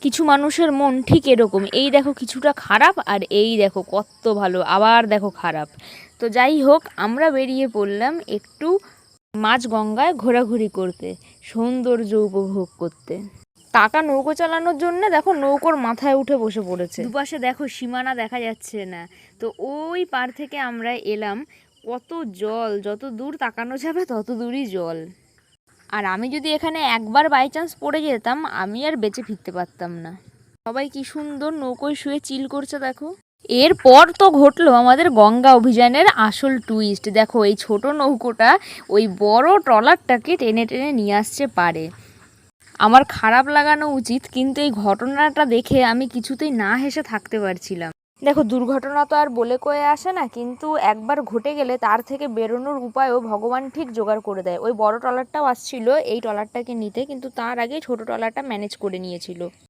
কিছু মানুষের মন ঠিক এরকম, এই দেখো কিছুটা খারাপ আর এই দেখো কত ভালো, আবার দেখো খারাপ। তো যাই হোক, আমরা বেরিয়ে পড়লাম একটু মাঝ গঙ্গায় ঘোরাঘুরি করতে, সৌন্দর্য উপভোগ করতে। কাকা নৌকো চালানোর জন্য দেখো নৌকোর মাথায় উঠে বসে পড়েছে। দুপাশে দেখো সীমানা দেখা যাচ্ছে না। তো ওই পার থেকে আমরা এলাম, কত জল, যত দূর তাকানো যাবে তত দূরই জল। আর আমি যদি এখানে একবার বাই চান্স পড়ে যেতাম, আমি আর বেঁচে ফিরতে পারতাম না। সবাই কি সুন্দর নৌকোয় শুয়ে চিল করছে দেখো। এরপর তো ঘটলো আমাদের গঙ্গা অভিযানের আসল টুইস্ট। দেখো এই ছোট নৌকোটা ওই বড় ট্রলারটাকে টেনে টেনে নিয়ে আসছে পারে। আমার খারাপ লাগানো উচিত, কিন্তু এই ঘটনাটা দেখে আমি কিছুতেই না হেসে থাকতে পারছিলাম। দেখো দুর্ঘটনা তো আর বলে কয়ে আসে না, কিন্তু একবার ঘটে গেলে তার থেকে বেরোনোর উপায়ও ভগবান ঠিক জোগাড় করে দেয়। ওই বড় ট্রলারটাও আসছিল এই ট্রলারটাকে নিতে, কিন্তু তার আগে ছোট ট্রলারটা ম্যানেজ করে নিয়েছিল।